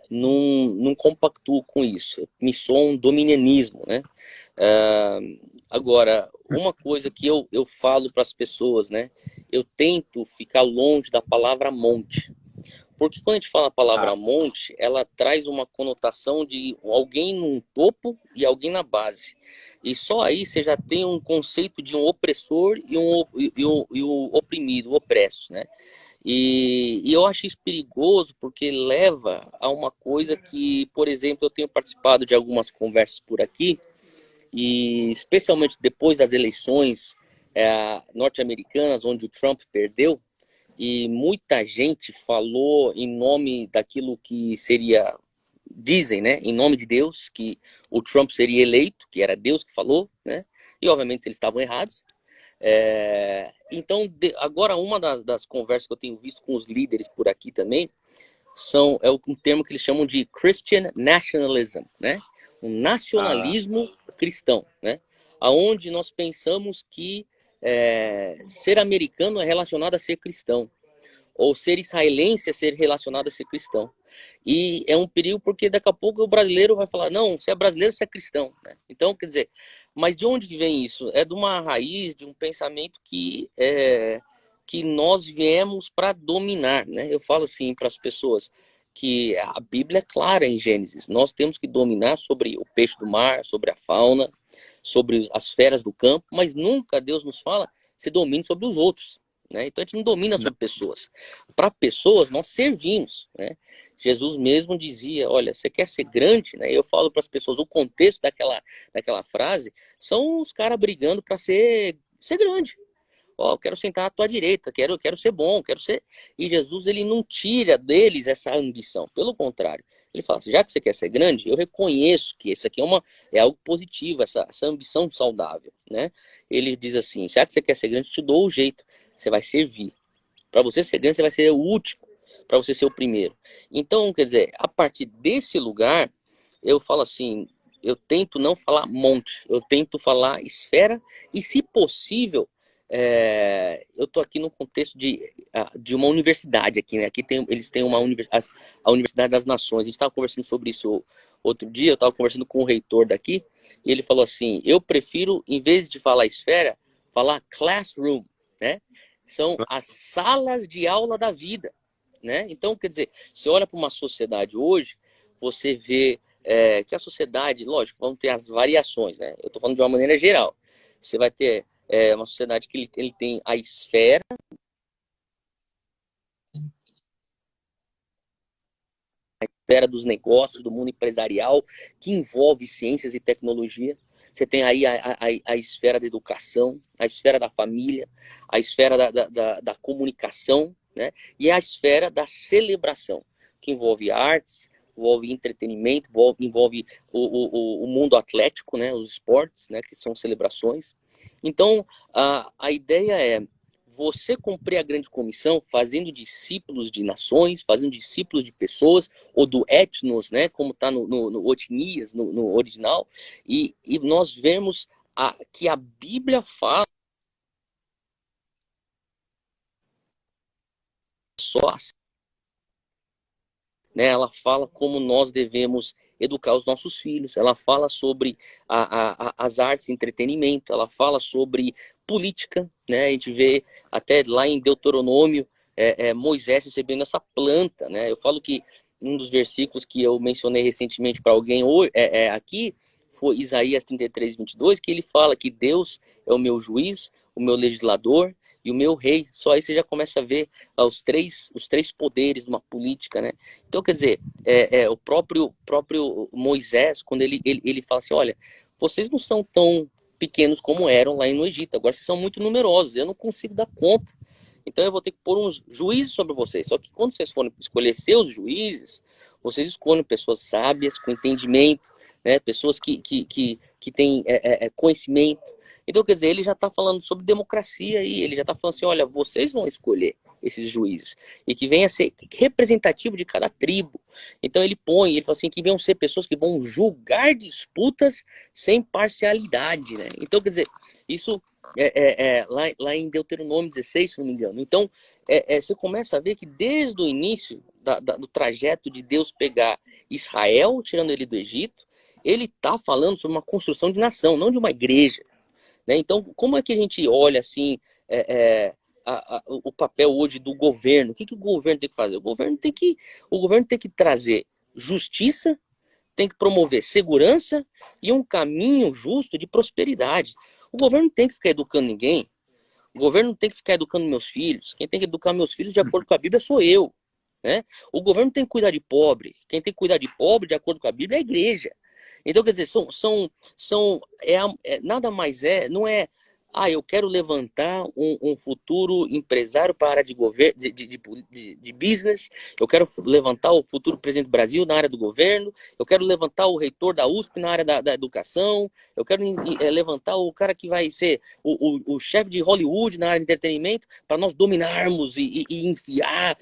não compactuo com isso. Me soa um dominianismo, né? Ah, Agora, uma coisa que eu falo para as pessoas, né? Eu tento ficar longe da palavra monte. Porque quando a gente fala a palavra Ah, monte, ela traz uma conotação de alguém num topo e alguém na base. E só aí você já tem um conceito de um opressor e um oprimido, o opresso, né? E eu acho isso perigoso porque leva a uma coisa que, por exemplo, eu tenho participado de algumas conversas por aqui, e especialmente depois das eleições norte-americanas, onde o Trump perdeu, e muita gente falou em nome daquilo que seria, dizem, né, em nome de Deus, que o Trump seria eleito, que era Deus que falou, né, e obviamente eles estavam errados. Então, agora uma das conversas que eu tenho visto com os líderes por aqui também, um termo que eles chamam de Christian Nationalism, né, um ah, nacionalismo cristão, né, aonde nós pensamos que ser americano é relacionado a ser cristão, ou ser israelense é ser relacionado a ser cristão. E é um perigo porque daqui a pouco o brasileiro vai falar, não, se é brasileiro, você é cristão, né? Então, quer dizer, mas de onde vem isso? É de uma raiz, de um pensamento que nós viemos para dominar, né? Eu falo assim para as pessoas que a Bíblia é clara em Gênesis. Nós temos que dominar sobre o peixe do mar, sobre a fauna, sobre as feras do campo, mas nunca Deus nos fala se domine sobre os outros, né? Então a gente não domina não, sobre pessoas. Para pessoas nós servimos, né? Jesus mesmo dizia, olha, você quer ser grande, né? Eu falo para as pessoas, o contexto daquela frase são os caras brigando para ser grande. Ó, eu quero sentar à tua direita, quero ser bom, quero ser. E Jesus, ele não tira deles essa ambição, pelo contrário. Ele fala assim, já que você quer ser grande, eu reconheço que isso aqui é algo positivo, essa ambição saudável, né? Ele diz assim, já que você quer ser grande, eu te dou o jeito, você vai servir. Para você ser grande, você vai ser o último, para você ser o primeiro. Então, quer dizer, a partir desse lugar, eu falo assim, eu tento não falar monte, eu tento falar esfera, e se possível, eu estou aqui no contexto de uma universidade aqui, né? Aqui eles têm a Universidade das Nações. A gente estava conversando sobre isso outro dia, eu estava conversando com o reitor daqui, e ele falou assim, eu prefiro, em vez de falar esfera, falar classroom, né? São as salas de aula da vida, né? Então, quer dizer, você olha para uma sociedade hoje, você vê que a sociedade, lógico, vão ter as variações, né? Eu estou falando de uma maneira geral. Você vai ter uma sociedade que ele tem a esfera dos negócios, do mundo empresarial, que envolve ciências e tecnologia. Você tem aí a esfera da educação, a esfera da família, a esfera da comunicação, né? E a esfera da celebração, que envolve artes, envolve entretenimento, envolve o mundo atlético, né? Os esportes, né? Que são celebrações. Então, a ideia é você cumprir a grande comissão fazendo discípulos de nações, fazendo discípulos de pessoas, ou do etnos, né, como está no Otnias, no original, e nós vemos que a Bíblia fala só, né, ela fala como nós devemos educar os nossos filhos, ela fala sobre as artes e entretenimento, ela fala sobre política, né, a gente vê até lá em Deuteronômio, Moisés recebendo essa planta, né, eu falo que um dos versículos que eu mencionei recentemente para alguém aqui, foi Isaías 33:22, que ele fala que Deus é o meu juiz, o meu legislador e o meu rei. Só aí você já começa a ver os três poderes de uma política, né? Então, quer dizer, o próprio Moisés, quando ele fala assim, olha, vocês não são tão pequenos como eram lá no Egito, agora vocês são muito numerosos, eu não consigo dar conta. Então eu vou ter que pôr uns juízes sobre vocês. Só que quando vocês forem escolher seus juízes, vocês escolhem pessoas sábias, com entendimento, né? Pessoas que têm conhecimento. Então, quer dizer, ele já está falando sobre democracia e ele já está falando assim, olha, vocês vão escolher. esses juízes e que venha a ser representativo de cada tribo. Então ele fala assim, que venham ser pessoas que vão julgar disputas sem parcialidade, né? Então, quer dizer, isso lá em Deuteronômio 16, se não me engano. Então, você começa a ver que desde o início do trajeto de Deus pegar Israel, tirando ele do Egito, ele está falando sobre uma construção de nação, não de uma igreja, né? Então, como é que a gente olha assim o papel hoje do governo? O que o governo tem que fazer? O governo tem que trazer justiça, tem que promover segurança e um caminho justo de prosperidade. O governo não tem que ficar educando ninguém. O governo não tem que ficar educando meus filhos. Quem tem que educar meus filhos de acordo com a Bíblia sou eu, né? O governo tem que cuidar de pobre. Quem tem que cuidar de pobre, de acordo com a Bíblia, é a igreja. Então, quer dizer, nada mais não é, eu quero levantar um futuro empresário para a área de governo, de business, eu quero levantar o futuro presidente do Brasil na área do governo, eu quero levantar o reitor da USP na área da educação, eu quero levantar o cara que vai ser o chefe de Hollywood na área de entretenimento, para nós dominarmos e enfiar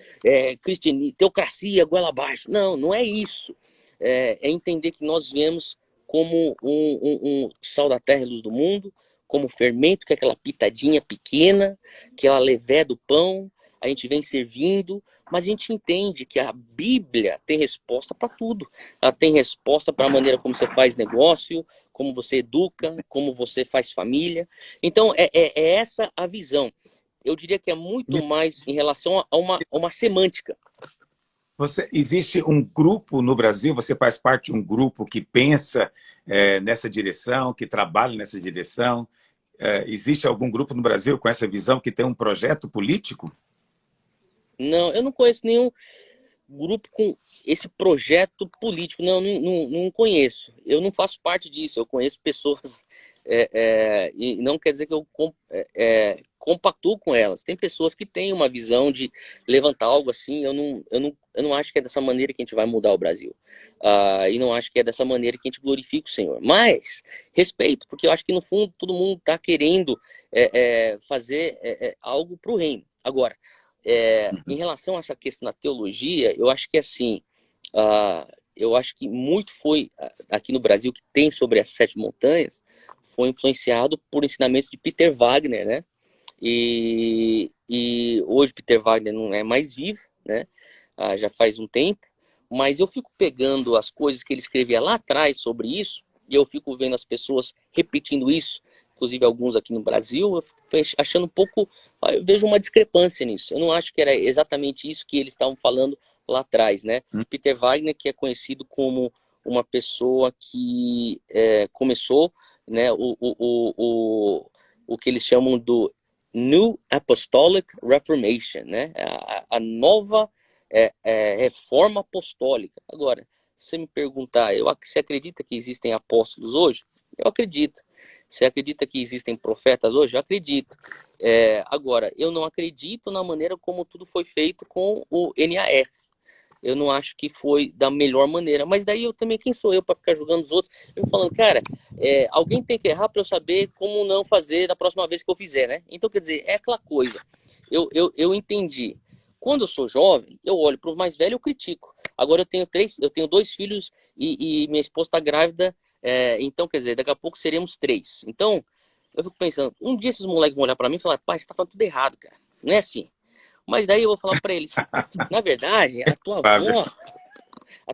teocracia goela abaixo. Não, não é isso. É entender que nós viemos como um sal da terra e luz do mundo, como fermento, que é aquela pitadinha pequena, que é a levé do pão, a gente vem servindo, mas a gente entende que a Bíblia tem resposta para tudo. Ela tem resposta para a maneira como você faz negócio, como você educa, como você faz família. Então, é essa a visão. Eu diria que é muito mais em relação a uma semântica. Existe um grupo no Brasil, você faz parte de um grupo que pensa nessa direção, que trabalha nessa direção? Existe algum grupo no Brasil com essa visão, que tem um projeto político? Não, eu não conheço nenhum grupo com esse projeto político. Não conheço. Eu não faço parte disso. Eu conheço pessoas e não quer dizer que eu compactuo com elas. Tem pessoas que têm uma visão de levantar algo assim. Eu não acho que é dessa maneira que a gente vai mudar o Brasil. E não acho que é dessa maneira que a gente glorifica o Senhor. Mas respeito, porque eu acho que no fundo todo mundo está querendo fazer algo para o reino. Agora, em relação a essa questão da teologia, eu acho que assim, eu acho que muito foi aqui no Brasil que tem sobre as 7 montanhas, foi influenciado por ensinamentos de Peter Wagner, né? E hoje Peter Wagner não é mais vivo, né? Já faz um tempo, mas eu fico pegando as coisas que ele escrevia lá atrás sobre isso, e eu fico vendo as pessoas repetindo isso, inclusive alguns aqui no Brasil, eu fico achando um pouco, eu vejo uma discrepância nisso. Eu não acho que era exatamente isso que eles estavam falando lá atrás, né? Peter Wagner, que é conhecido como uma pessoa que começou, né, o que eles chamam do New Apostolic Reformation, né? A nova reforma apostólica. Agora, se você me perguntar, você acredita que existem apóstolos hoje? Eu acredito. Você acredita que existem profetas hoje? Eu acredito. Agora, eu não acredito na maneira como tudo foi feito com o NAF. Eu não acho que foi da melhor maneira. Mas daí eu também, quem sou eu para ficar julgando os outros? Eu falando, cara, alguém tem que errar para eu saber como não fazer da próxima vez que eu fizer, né? Então, quer dizer, é aquela coisa. Eu entendi. Quando eu sou jovem, eu olho para o mais velho e eu critico. Agora eu tenho 2 filhos e minha esposa está grávida. Então, quer dizer, daqui a pouco seremos 3. Então, eu fico pensando, um dia esses moleques vão olhar para mim e falar, pai, você tá falando tudo errado, cara. Não é assim. Mas daí eu vou falar para eles, na verdade, a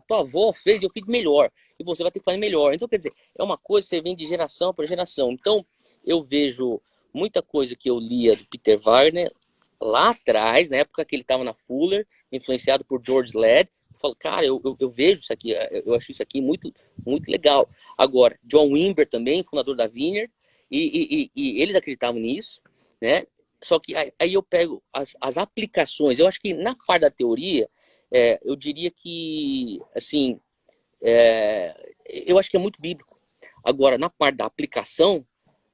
tua avó fez e eu fiz melhor. E você vai ter que fazer melhor. Então, quer dizer, é uma coisa que você vem de geração para geração. Então, eu vejo muita coisa que eu lia do Peter Wagner lá atrás, na época que ele estava na Fuller, influenciado por George Ladd. Eu falo, cara, eu vejo isso aqui, eu acho isso aqui muito, muito legal. Agora, John Wimber também, fundador da Vineyard, e eles acreditavam nisso, né? Só que aí eu pego as aplicações. Eu acho que na parte da teoria, eu diria que, assim, eu acho que é muito bíblico. Agora, na parte da aplicação,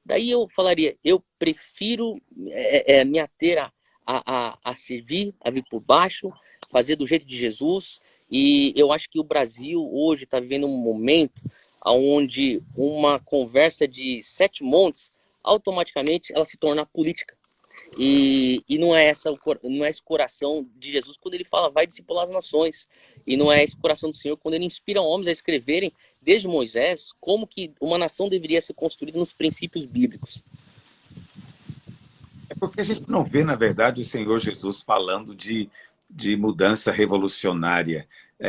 daí eu falaria, eu prefiro me ater a servir, a vir por baixo, fazer do jeito de Jesus. E eu acho que o Brasil hoje está vivendo um momento onde uma conversa de 7 montes, automaticamente ela se torna política. E não é não é esse coração de Jesus quando ele fala, vai discipular as nações. E não é esse coração do Senhor quando ele inspira homens a escreverem, desde Moisés, como que uma nação deveria ser construída nos princípios bíblicos. É porque a gente não vê, na verdade, o Senhor Jesus falando de mudança revolucionária,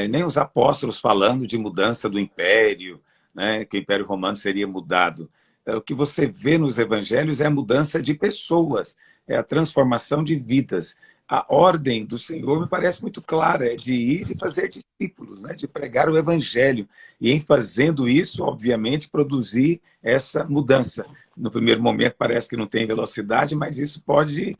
nem os apóstolos falando de mudança do império, né, que o Império Romano seria mudado. O que você vê nos evangelhos é a mudança de pessoas, é a transformação de vidas. A ordem do Senhor me parece muito clara, é de ir e fazer discípulos, né, de pregar o evangelho. E em fazendo isso, obviamente, produzir essa mudança. No primeiro momento parece que não tem velocidade, mas isso pode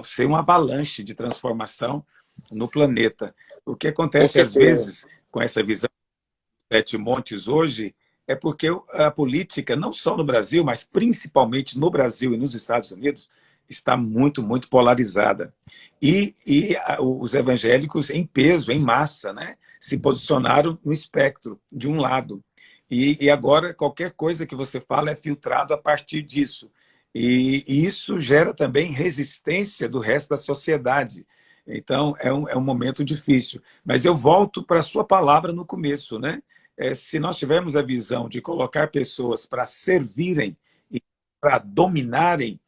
ser uma avalanche de transformação no planeta. O que Com acontece às certeza. vezes com essa visão de sete montes hoje é porque a política, não só no Brasil, mas principalmente no Brasil e nos Estados Unidos, está muito, muito polarizada. Os evangélicos, em peso, em massa, né, se posicionaram no espectro, de um lado. E agora, qualquer coisa que você fala é filtrado a partir disso. E isso gera também resistência do resto da sociedade. Então, é um momento difícil. Mas eu volto para a sua palavra no começo, né? Se nós tivermos a visão de colocar pessoas para servirem e para dominarem,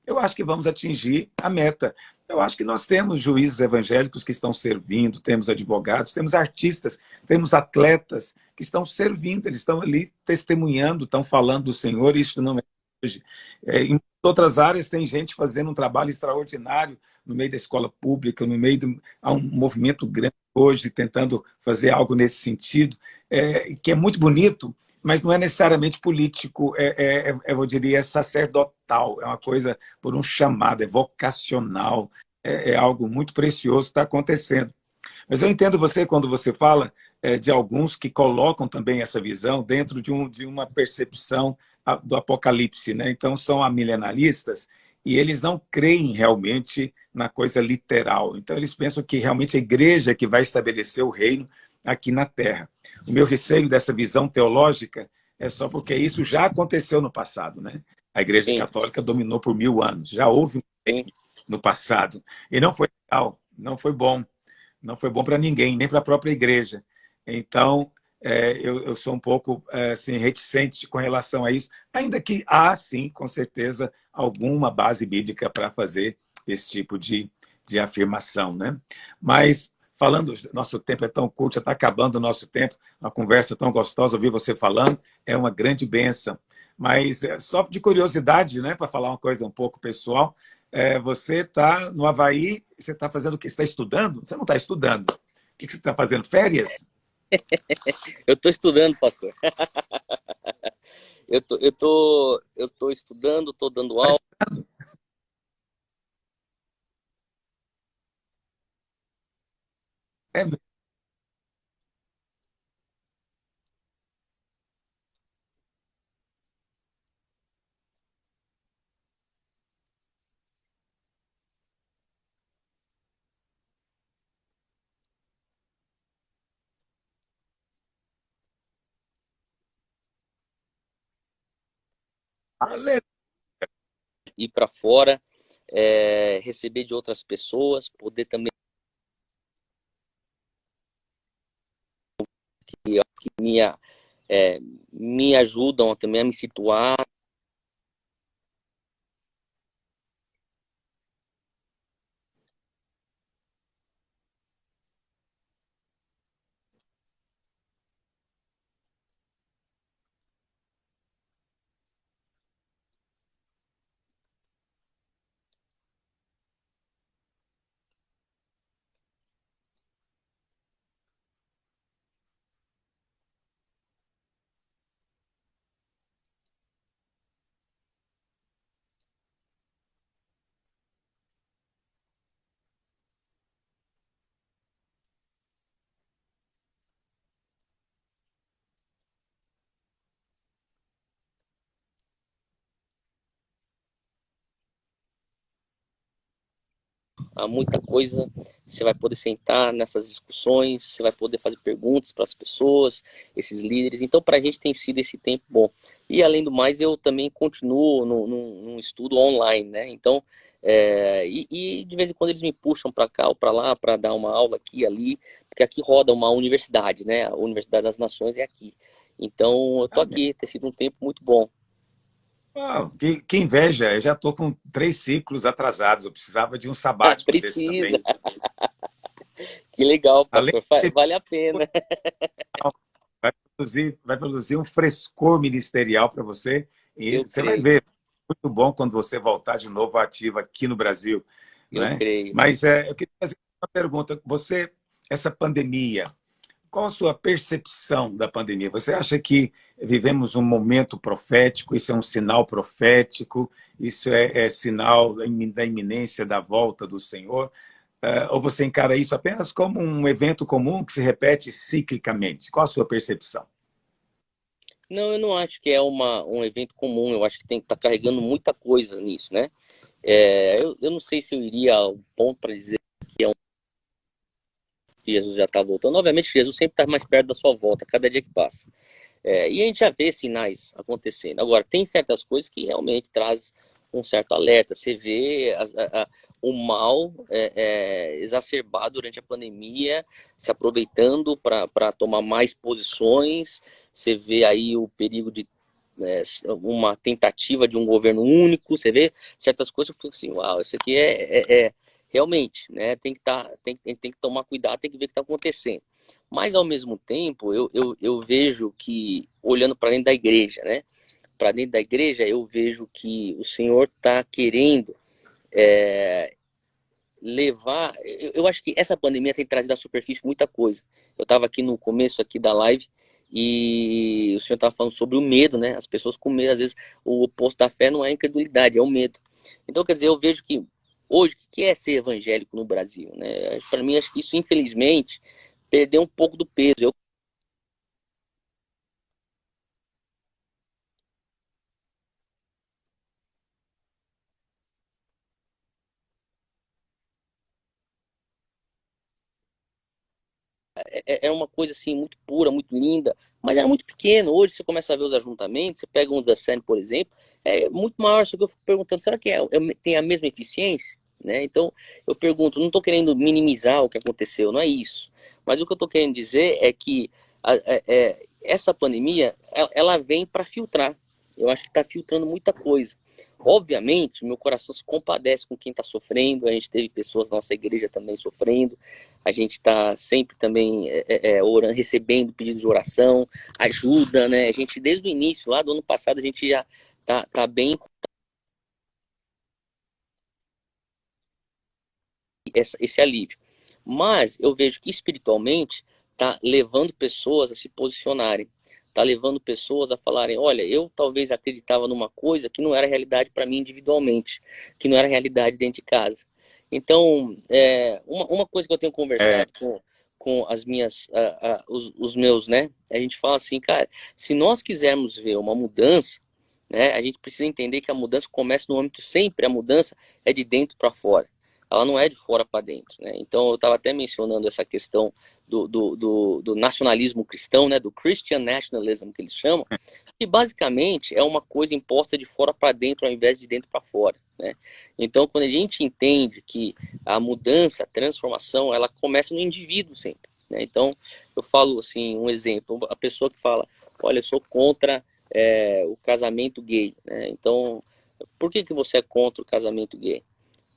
eu acho que vamos atingir a meta. Eu acho que nós temos juízes evangélicos que estão servindo, temos advogados, temos artistas, temos atletas que estão servindo, eles estão ali testemunhando, estão falando do Senhor, e isso não é hoje. Em outras áreas tem gente fazendo um trabalho extraordinário no meio da escola pública, no meio há um movimento grande hoje tentando fazer algo nesse sentido, que é muito bonito, mas não é necessariamente político, eu diria, sacerdotal, é uma coisa por um chamado, é vocacional, é algo muito precioso que está acontecendo. Mas eu entendo você quando você fala de alguns que colocam também essa visão dentro de uma percepção do Apocalipse, né? Então são amilenaristas e eles não creem realmente na coisa literal. Então eles pensam que realmente a igreja é que vai estabelecer o reino aqui na Terra. O meu receio dessa visão teológica é só porque isso já aconteceu no passado, né? A Igreja Sim, Católica dominou por 1000 anos, já houve um sim. reino no passado e não foi legal, não foi bom. Não foi bom para ninguém, nem para a própria igreja. Então, eu sou um pouco assim, reticente com relação a isso, ainda que há, sim, com certeza, alguma base bíblica para fazer esse tipo de afirmação. Né? Mas, falando, nosso tempo é tão curto, já está acabando o nosso tempo, uma conversa tão gostosa, ouvir você falando, é uma grande bênção. Mas, só de curiosidade, né, para falar uma coisa um pouco pessoal, você está no Havaí, você está fazendo o quê? Você está estudando? Você não está estudando. O que você está fazendo? Férias? Eu estou estudando, pastor. Eu tô estudando, estou dando Tá aula. estudando? É, ale- Ir para fora, receber de outras pessoas, poder também que me ajudam também a me situar. Há muita coisa, você vai poder sentar nessas discussões, você vai poder fazer perguntas para as pessoas, esses líderes. Então, para a gente tem sido esse tempo bom. E, além do mais, eu também continuo num estudo online, né? Então, E de vez em quando eles me puxam para cá ou para lá para dar uma aula aqui e ali, porque aqui roda uma universidade, né? A Universidade das Nações é aqui. Então eu tô Ah, bem. aqui, tem sido um tempo muito bom. Uau, que inveja, eu já estou com 3 ciclos atrasados, eu precisava de um sabático desse Precisa. também. Que legal, Além pastor. de Vale a pena. vai produzir um frescor ministerial para você, e Eu você vai creio, ver, muito bom quando você voltar de novo ativo aqui no Brasil, não eu é? creio. Mas eu queria fazer uma pergunta, você, essa pandemia, qual a sua percepção da pandemia? Você acha que vivemos um momento profético? Isso é um sinal profético? Isso é sinal da iminência da volta do Senhor? Ou você encara isso apenas como um evento comum que se repete ciclicamente? Qual a sua percepção? Não, eu não acho que é um evento comum. Eu acho que tem que estar carregando muita coisa nisso, né? Eu não sei se eu iria ao ponto para dizer que Jesus já está voltando. Obviamente, Jesus sempre está mais perto da sua volta, cada dia que passa. E a gente já vê sinais acontecendo. Agora, tem certas coisas que realmente traz um certo alerta. Você vê o mal exacerbado durante a pandemia, se aproveitando para tomar mais posições. Você vê aí o perigo de uma tentativa de um governo único. Você vê certas coisas que eu fico assim, uau, isso aqui realmente, né? Tem que tomar cuidado, tem que ver o que está acontecendo. Mas, ao mesmo tempo, eu vejo que, olhando para dentro da igreja, né? Para dentro da igreja, eu vejo que o Senhor está querendo levar. Eu acho que essa pandemia tem trazido à superfície muita coisa. Eu estava aqui no começo aqui da live e o Senhor estava falando sobre o medo, né? As pessoas com medo, às vezes, o oposto da fé não é a incredulidade, é o medo. Então, quer dizer, eu vejo que hoje, o que é ser evangélico no Brasil, né? Para mim, acho que isso, infelizmente, perdeu um pouco do peso. Era uma coisa assim muito pura, muito linda, mas era muito pequeno. Hoje você começa a ver os ajuntamentos, você pega um da Seine, por exemplo, é muito maior. Só que eu fico perguntando, será que tem a mesma eficiência? Né? Então eu pergunto, não estou querendo minimizar o que aconteceu, não é isso. Mas o que eu estou querendo dizer é que essa pandemia ela vem para filtrar. Eu acho que está filtrando muita coisa. Obviamente, meu coração se compadece com quem está sofrendo. A gente teve pessoas na nossa igreja também sofrendo. A gente está sempre também orando, recebendo pedidos de oração, ajuda, né? A gente, desde o início, lá do ano passado, a gente já tá bem esse alívio. Mas eu vejo que espiritualmente está levando pessoas a se posicionarem, está levando pessoas a falarem: olha, eu talvez acreditava numa coisa que não era realidade para mim individualmente, que não era realidade dentro de casa. Então, uma coisa que eu tenho É, conversado com os meus, né? A gente fala assim, cara, se nós quisermos ver uma mudança, né, a gente precisa entender que a mudança começa no âmbito, sempre a mudança é de dentro para fora, ela não é de fora para dentro, né? Então eu estava até mencionando essa questão do nacionalismo cristão, né? Do Christian nationalism que eles chamam, que basicamente é uma coisa imposta de fora para dentro ao invés de dentro para fora, né? Então quando a gente entende que a mudança, a transformação, ela começa no indivíduo sempre, né? Então eu falo assim, um exemplo, a pessoa que fala, olha, eu sou contra o casamento gay, né? Então por que você é contra o casamento gay?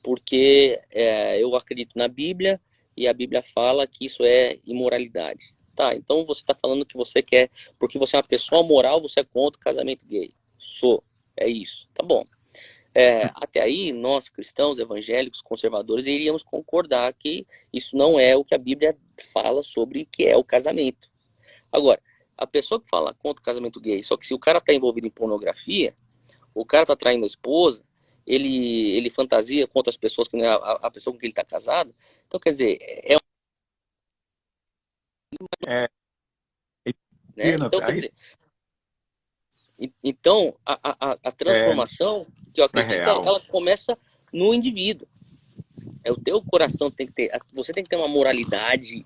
Porque eu acredito na Bíblia e a Bíblia fala que isso é imoralidade. Tá, então você está falando que você quer, porque você é uma pessoa moral, você é contra o casamento gay. Sou, é isso. Tá bom. Até aí, nós cristãos, evangélicos, conservadores, iríamos concordar que isso não é o que a Bíblia fala sobre que é o casamento. Agora, a pessoa que fala contra o casamento gay, só que se o cara está envolvido em pornografia, o cara tá traindo a esposa, ele fantasia com outras pessoas que não é a pessoa com quem ele tá casado. Então, quer dizer, é, né? Então, quer aí dizer, então a é, transformação que eu não é acredito, real. ela começa no indivíduo. O teu coração tem que ter, você tem que ter uma moralidade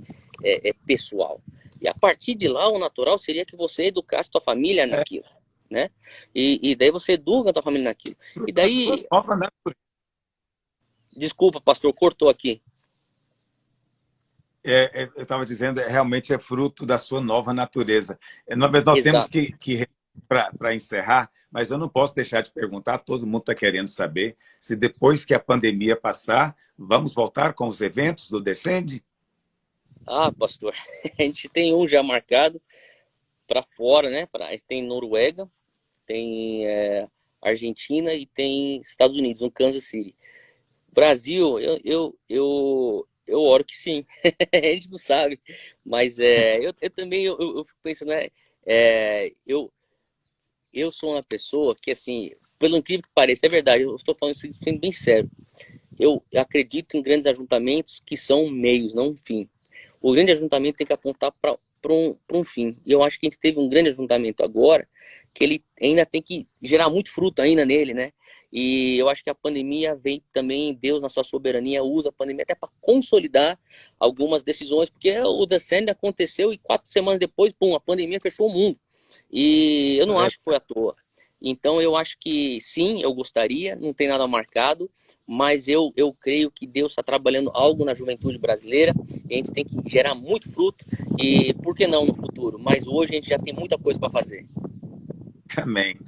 pessoal. E a partir de lá, o natural seria que você educasse tua família É, naquilo, né? E daí você educa a tua família naquilo. E a daí própria natureza. Desculpa, pastor, cortou aqui. Eu estava dizendo, realmente é fruto da sua nova natureza. Mas nós temos Exato. para encerrar, mas eu não posso deixar de perguntar, todo mundo está querendo saber, se depois que a pandemia passar, vamos voltar com os eventos do Descende? Ah, pastor, a gente tem um já marcado para fora, né? A gente tem Noruega, tem Argentina e tem Estados Unidos, no Kansas City. Brasil, eu oro que sim. A gente não sabe, mas eu também eu fico pensando, né? É, eu sou uma pessoa que, assim, pelo incrível que pareça, é verdade, eu estou falando isso sendo bem sério. Eu acredito em grandes ajuntamentos que são meios, não um fim. O grande ajuntamento tem que apontar para um fim. E eu acho que a gente teve um grande ajuntamento agora, que ele ainda tem que gerar muito fruto ainda nele, né? E eu acho que a pandemia vem também, Deus na sua soberania usa a pandemia até para consolidar algumas decisões, porque o Descend aconteceu e 4 semanas depois, pum, a pandemia fechou o mundo. E eu não acho que foi à toa. Então eu acho que sim, eu gostaria, não tem nada marcado, mas eu creio que Deus está trabalhando algo na juventude brasileira e a gente tem que gerar muito fruto e por que não no futuro? Mas hoje a gente já tem muita coisa para fazer. Amém.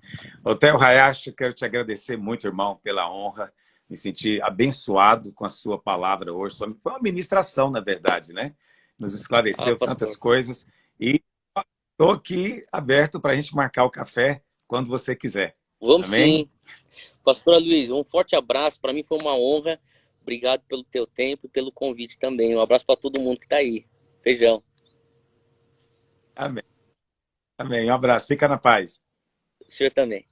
Hotel Hayashi, quero te agradecer muito, irmão, pela honra. Me senti abençoado com a sua palavra hoje. Foi uma ministração, na verdade, né? Nos Ah, esclareceu pastor. tantas coisas. E estou aqui aberto para a gente marcar o café quando você quiser. Vamos Amém? sim. Pastora Luiz, um forte abraço. Para mim foi uma honra. Obrigado pelo teu tempo e pelo convite também. Um abraço para todo mundo que está aí. Feijão. Amém. Amém. Um abraço. Fica na paz. O senhor também.